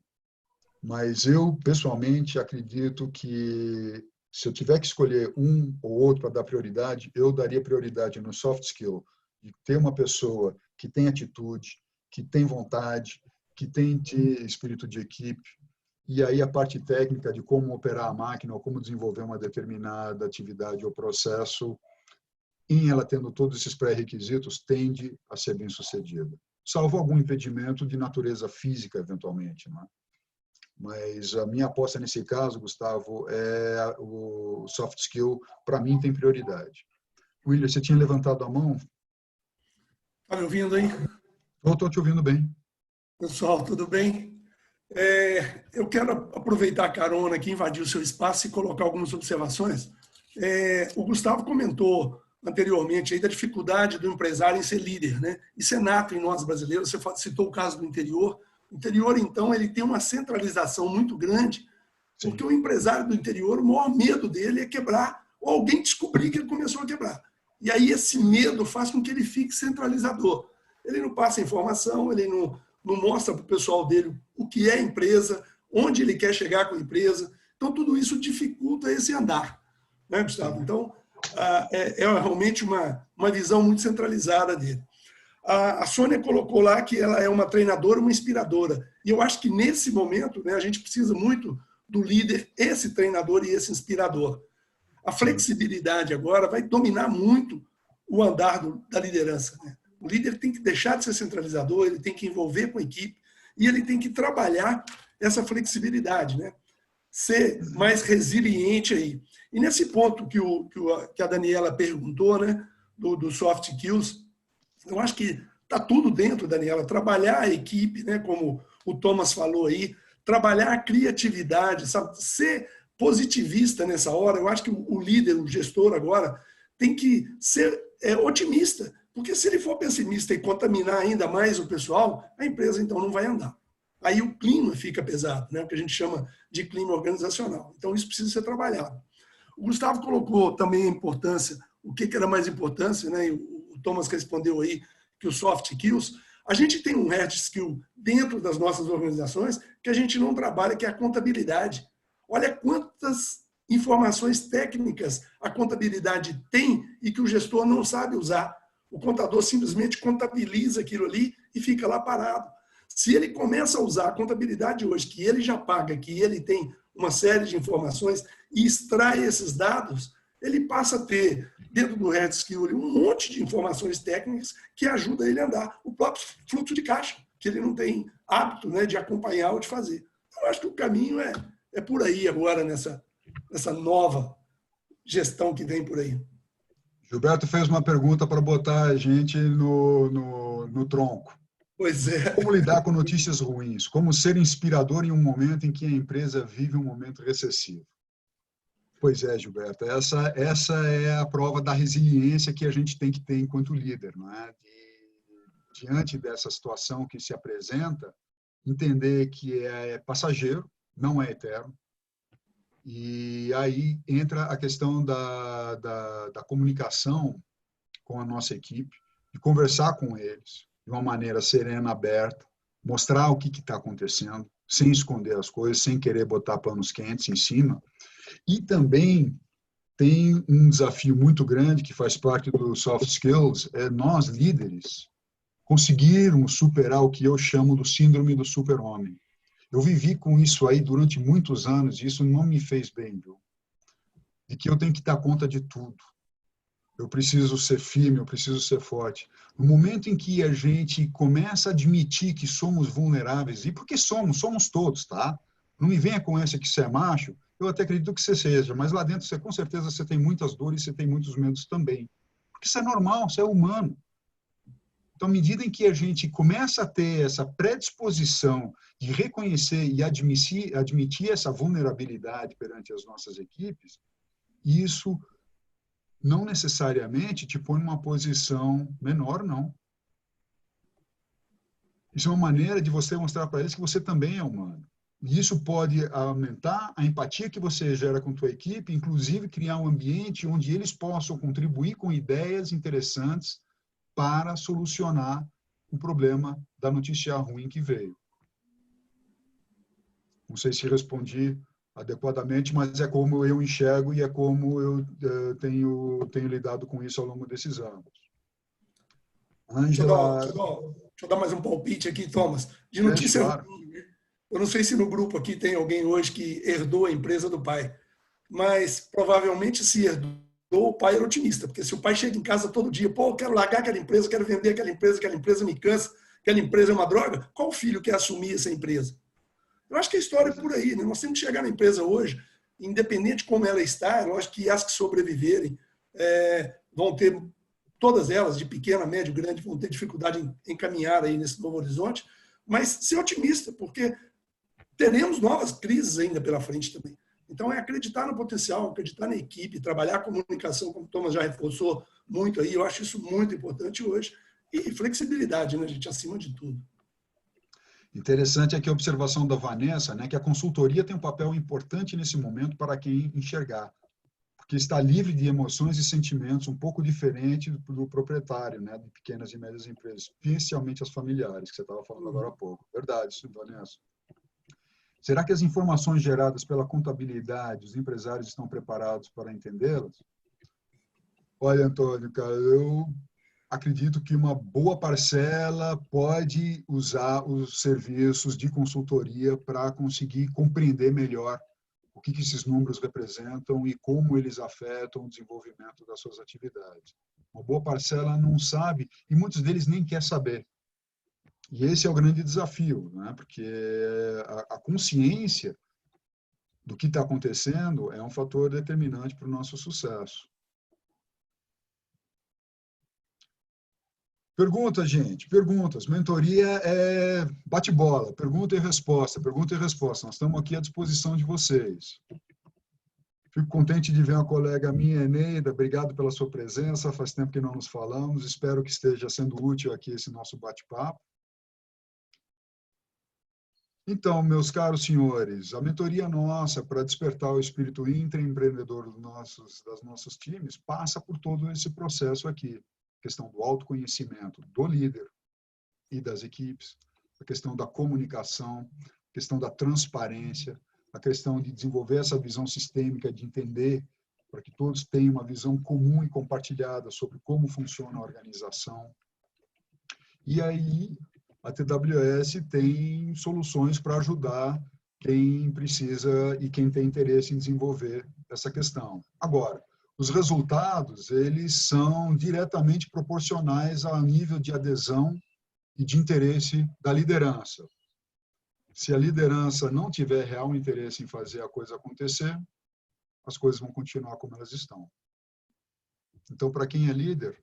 S1: Mas eu, pessoalmente, acredito que se eu tiver que escolher um ou outro para dar prioridade, eu daria prioridade no soft skill, de ter uma pessoa que tem atitude, que tem vontade, que tem espírito de equipe, e aí a parte técnica de como operar a máquina ou como desenvolver uma determinada atividade ou processo, em ela tendo todos esses pré-requisitos, tende a ser bem-sucedida. Salvo algum impedimento de natureza física, eventualmente, não é? Mas a minha aposta nesse caso, Gustavo, é o soft skill, para mim, tem prioridade. William, você tinha levantado a mão?
S2: Está me ouvindo aí?
S1: Estou te ouvindo bem.
S2: Pessoal, tudo bem? Eu quero aproveitar a carona aqui, invadir o seu espaço e colocar algumas observações. O Gustavo comentou anteriormente aí da dificuldade do empresário em ser líder, né? Isso é nato em nós brasileiros. Você citou o caso do interior. O interior, então, ele tem uma centralização muito grande, porque o empresário do interior, o maior medo dele é quebrar ou alguém descobrir que ele começou a quebrar. E aí esse medo faz com que ele fique centralizador. Ele não passa informação, ele não mostra para o pessoal dele o que é a empresa, onde ele quer chegar com a empresa. Então, tudo isso dificulta esse andar, né, Gustavo? Então, é realmente uma visão muito centralizada dele. A Sônia colocou lá que ela é uma treinadora, uma inspiradora. E eu acho que nesse momento, né, a gente precisa muito do líder, esse treinador e esse inspirador. A flexibilidade agora vai dominar muito o andar da liderança, né? O líder tem que deixar de ser centralizador, ele tem que envolver com a equipe e ele tem que trabalhar essa flexibilidade, né? ser mais resiliente aí. E nesse ponto que a Daniela perguntou, né, do soft skills, eu acho que está tudo dentro, Daniela. Trabalhar a equipe, né, como o Thomas falou aí, trabalhar a criatividade, sabe? Ser positivista nessa hora. Eu acho que o líder, o gestor agora, tem que ser otimista, porque se ele for pessimista e contaminar ainda mais o pessoal, a empresa então não vai andar. Aí o clima fica pesado, né? O que a gente chama de clima organizacional. Então isso precisa ser trabalhado. O Gustavo colocou também a importância, o que era mais importância, né? O Thomas respondeu aí que os soft skills. A gente tem um hard skill dentro das nossas organizações que a gente não trabalha, que é a contabilidade. Olha quantas informações técnicas a contabilidade tem e que o gestor não sabe usar. O contador simplesmente contabiliza aquilo ali e fica lá parado. Se ele começa a usar a contabilidade hoje, que ele já paga, que ele tem uma série de informações e extrai esses dados, ele passa a ter, dentro do hard skill, um monte de informações técnicas que ajudam ele a andar. O próprio fluxo de caixa, que ele não tem hábito, né, de acompanhar ou de fazer. Eu acho que o caminho é por aí agora, nessa nova gestão que vem por aí.
S1: Gilberto fez uma pergunta para botar a gente no tronco.
S2: Pois é.
S1: Como lidar com notícias ruins? Como ser inspirador em um momento em que a empresa vive um momento recessivo? Pois é, Gilberto, essa é a prova da resiliência que a gente tem que ter enquanto líder, não é? Diante dessa situação que se apresenta, entender que é passageiro, não é eterno. E aí entra a questão da comunicação com a nossa equipe, de conversar com eles de uma maneira serena, aberta, mostrar o que está acontecendo, sem esconder as coisas, sem querer botar panos quentes em cima. E também tem um desafio muito grande que faz parte do soft skills, é nós, líderes, conseguirmos superar o que eu chamo do síndrome do super-homem. Eu vivi com isso aí durante muitos anos e isso não me fez bem, viu? De que eu tenho que dar conta de tudo. Eu preciso ser firme, eu preciso ser forte. No momento em que a gente começa a admitir que somos vulneráveis, e porque somos todos, tá? Não me venha com essa que você é macho, eu até acredito que você seja, mas lá dentro você com certeza você tem muitas dores, você tem muitos medos também. Porque isso é normal, isso é humano. Então, à medida em que a gente começa a ter essa predisposição de reconhecer e admitir essa vulnerabilidade perante as nossas equipes, isso não necessariamente te põe numa posição menor, não. Isso é uma maneira de você mostrar para eles que você também é humano. E isso pode aumentar a empatia que você gera com a tua equipe, inclusive criar um ambiente onde eles possam contribuir com ideias interessantes para solucionar o problema da notícia ruim que veio. Não sei se respondi adequadamente, mas é como eu enxergo e é como eu tenho lidado com isso ao longo desses anos. Ângela...
S2: Deixa eu dar mais um palpite aqui, Thomas. De notícia ruim, né? Eu não sei se no grupo aqui tem alguém hoje que herdou a empresa do pai, mas provavelmente se herdou, o pai era otimista, porque se o pai chega em casa todo dia, pô, eu quero largar aquela empresa, quero vender aquela empresa me cansa, aquela empresa é uma droga, qual filho quer assumir essa empresa? Eu acho que a história é por aí, né? Nós temos que chegar na empresa hoje, independente de como ela está, eu acho que as que sobreviverem vão ter, todas elas, de pequena, médio, grande, vão ter dificuldade em caminhar aí nesse novo horizonte, mas ser otimista, porque teremos novas crises ainda pela frente também. Então, é acreditar no potencial, acreditar na equipe, trabalhar a comunicação, como o Thomas já reforçou muito aí, eu acho isso muito importante hoje, e flexibilidade, né, gente, acima de tudo.
S1: Interessante aqui a observação da Vanessa, né, que a consultoria tem um papel importante nesse momento para quem enxergar, porque está livre de emoções e sentimentos um pouco diferente do proprietário, né, de pequenas e médias empresas, especialmente as familiares, que você estava falando agora há pouco. Verdade, isso, Vanessa. Será que as informações geradas pela contabilidade, os empresários estão preparados para entendê-las? Olha, Antônio, cara, eu acredito que uma boa parcela pode usar os serviços de consultoria para conseguir compreender melhor o que esses números representam e como eles afetam o desenvolvimento das suas atividades. Uma boa parcela não sabe e muitos deles nem quer saber. E esse é o grande desafio, né? Porque a consciência do que está acontecendo é um fator determinante para o nosso sucesso. Perguntas, gente, perguntas. Mentoria é bate-bola, pergunta e resposta, pergunta e resposta. Nós estamos aqui à disposição de vocês. Fico contente de ver uma colega minha, Eneida, obrigado pela sua presença, faz tempo que não nos falamos, espero que esteja sendo útil aqui esse nosso bate-papo. Então, meus caros senhores, a mentoria nossa para despertar o espírito intraempreendedor das nossos times passa por todo esse processo aqui. A questão do autoconhecimento do líder e das equipes, a questão da comunicação, a questão da transparência, a questão de desenvolver essa visão sistêmica, de entender para que todos tenham uma visão comum e compartilhada sobre como funciona a organização. E aí, a TWS tem soluções para ajudar quem precisa e quem tem interesse em desenvolver essa questão. Agora, os resultados, eles são diretamente proporcionais ao nível de adesão e de interesse da liderança. Se a liderança não tiver real interesse em fazer a coisa acontecer, as coisas vão continuar como elas estão. Então, para quem é líder,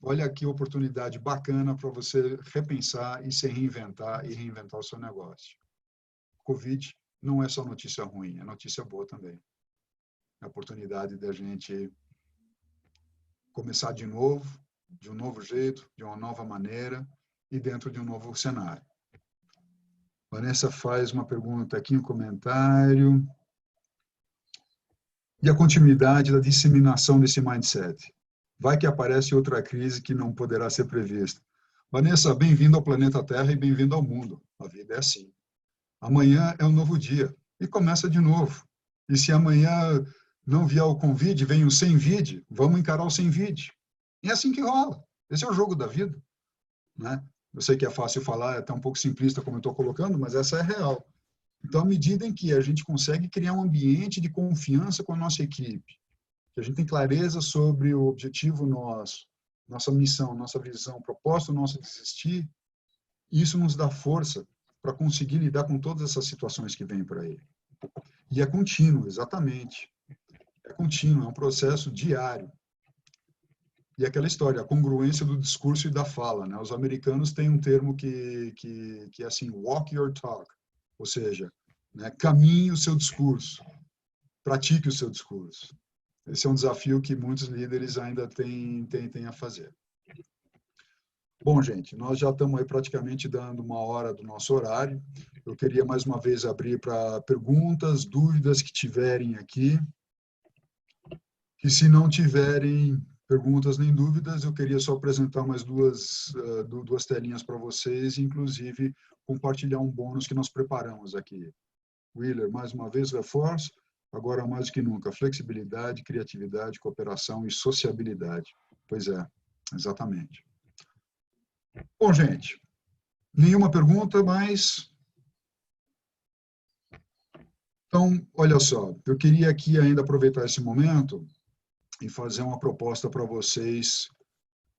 S1: olha aqui a oportunidade bacana para você repensar e se reinventar e reinventar o seu negócio. Covid não é só notícia ruim, é notícia boa também. É a oportunidade da gente começar de novo, de um novo jeito, de uma nova maneira e dentro de um novo cenário. Vanessa faz uma pergunta aqui, um comentário. E a continuidade da disseminação desse mindset? Vai que aparece outra crise que não poderá ser prevista. Vanessa, bem-vindo ao planeta Terra e bem-vindo ao mundo. A vida é assim. Amanhã é um novo dia e começa de novo. E se amanhã não vier o convite, vem o sem vide, vamos encarar o sem vide. E é assim que rola. Esse é o jogo da vida, né? Eu sei que é fácil falar, é até um pouco simplista como eu estou colocando, mas essa é a real. Então, à medida em que a gente consegue criar um ambiente de confiança com a nossa equipe, que a gente tem clareza sobre o objetivo nosso, nossa missão, nossa visão, propósito nosso de existir, isso nos dá força para conseguir lidar com todas essas situações que vêm para ele. E é contínuo, exatamente. É contínuo, é um processo diário. E aquela história, a congruência do discurso e da fala, né? Os americanos têm um termo que é assim, walk your talk, ou seja, né, caminhe o seu discurso, pratique o seu discurso. Esse é um desafio que muitos líderes ainda têm a fazer. Bom, gente, nós já estamos aí praticamente dando 1 hora do nosso horário. Eu queria mais uma vez abrir para perguntas, dúvidas que tiverem aqui. E se não tiverem perguntas nem dúvidas, eu queria só apresentar mais duas telinhas para vocês, inclusive compartilhar um bônus que nós preparamos aqui. Wheeler, mais uma vez, reforço, agora mais do que nunca, flexibilidade, criatividade, cooperação e sociabilidade. Pois é, exatamente. Bom, gente, nenhuma pergunta, mas... Então, olha só, eu queria aqui ainda aproveitar esse momento e fazer uma proposta para vocês,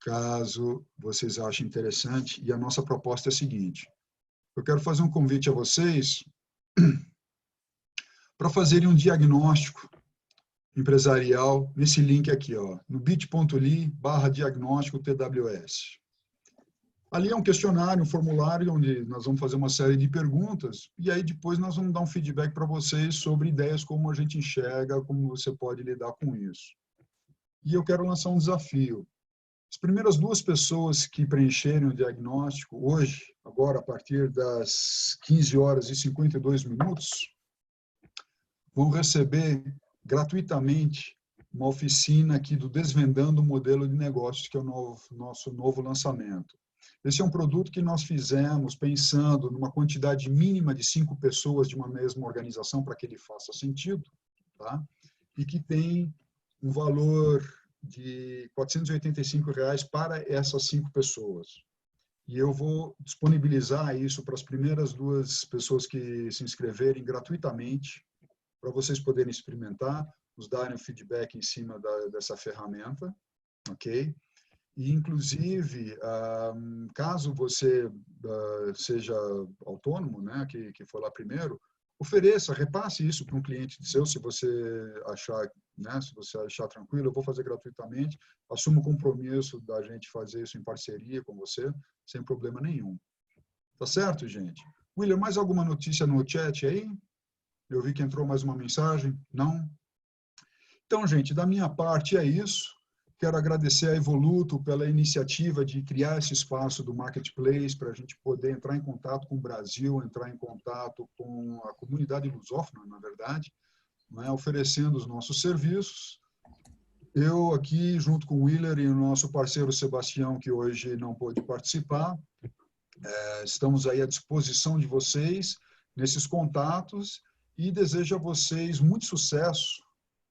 S1: caso vocês achem interessante. E a nossa proposta é a seguinte: eu quero fazer um convite a vocês para fazerem um diagnóstico empresarial nesse link aqui, ó, no bit.ly/diagnóstico TWS. Ali é um questionário, um formulário, onde nós vamos fazer uma série de perguntas e aí depois nós vamos dar um feedback para vocês sobre ideias, como a gente enxerga, como você pode lidar com isso. E eu quero lançar um desafio. As primeiras 2 pessoas que preencherem o diagnóstico hoje, agora a partir das 15h52, vão receber gratuitamente uma oficina aqui do Desvendando o Modelo de Negócios, que é o nosso novo lançamento. Esse é um produto que nós fizemos pensando numa quantidade mínima de 5 pessoas de uma mesma organização para que ele faça sentido, tá? E que tem um valor de R$ 485 para essas 5 pessoas. E eu vou disponibilizar isso para as primeiras 2 pessoas que se inscreverem gratuitamente, para vocês poderem experimentar, nos darem um feedback em cima dessa ferramenta, ok? E, inclusive, caso você seja autônomo, né, que for lá primeiro, ofereça, repasse isso para um cliente seu, se você achar, né, se você achar tranquilo, eu vou fazer gratuitamente, assumo o compromisso da gente fazer isso em parceria com você, sem problema nenhum. Tá certo, gente? William, mais alguma notícia no chat aí? Eu vi que entrou mais uma mensagem. Não? Então, gente, da minha parte é isso. Quero agradecer a Evoluto pela iniciativa de criar esse espaço do Marketplace para a gente poder entrar em contato com o Brasil, entrar em contato com a comunidade lusófona, na verdade, né, oferecendo os nossos serviços. Eu aqui, junto com o Willer e o nosso parceiro Sebastião, que hoje não pôde participar, estamos aí à disposição de vocês nesses contatos e desejo a vocês muito sucesso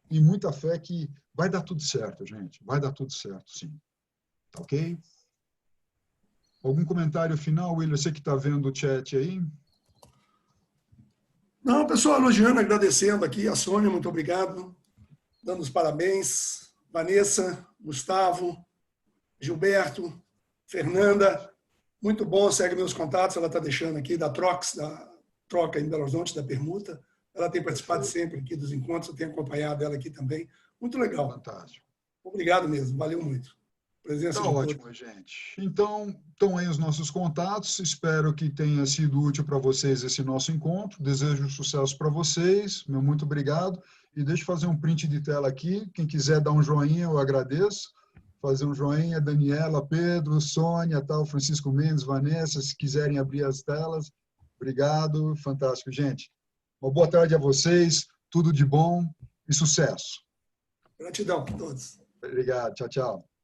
S1: e muita fé que vai dar tudo certo, gente. Vai dar tudo certo, sim. Tá ok? Algum comentário final, William? Você que está vendo o chat aí?
S2: Não, pessoal, elogiando, agradecendo aqui. A Sônia, muito obrigado. Dando os parabéns. Vanessa, Gustavo, Gilberto, Fernanda. Muito bom, segue meus contatos. Ela está deixando aqui da Trox, da troca em Belo Horizonte, da permuta. Ela tem participado sempre aqui dos encontros, eu tenho acompanhado ela aqui também. Muito legal.
S1: Fantástico.
S2: Obrigado mesmo, valeu muito. Presença
S1: Tá ótimo, gente. Então, estão aí os nossos contatos. Espero que tenha sido útil para vocês esse nosso encontro. Desejo sucesso para vocês. Meu muito obrigado. E deixa eu fazer um print de tela aqui. Quem quiser dar um joinha, eu agradeço. Fazer um joinha, Daniela, Pedro, Sônia, tal, Francisco Mendes, Vanessa, se quiserem abrir as telas. Obrigado. Fantástico, gente. Uma boa tarde a vocês. Tudo de bom e sucesso.
S2: Gratidão a todos.
S1: Obrigado. Tchau, tchau.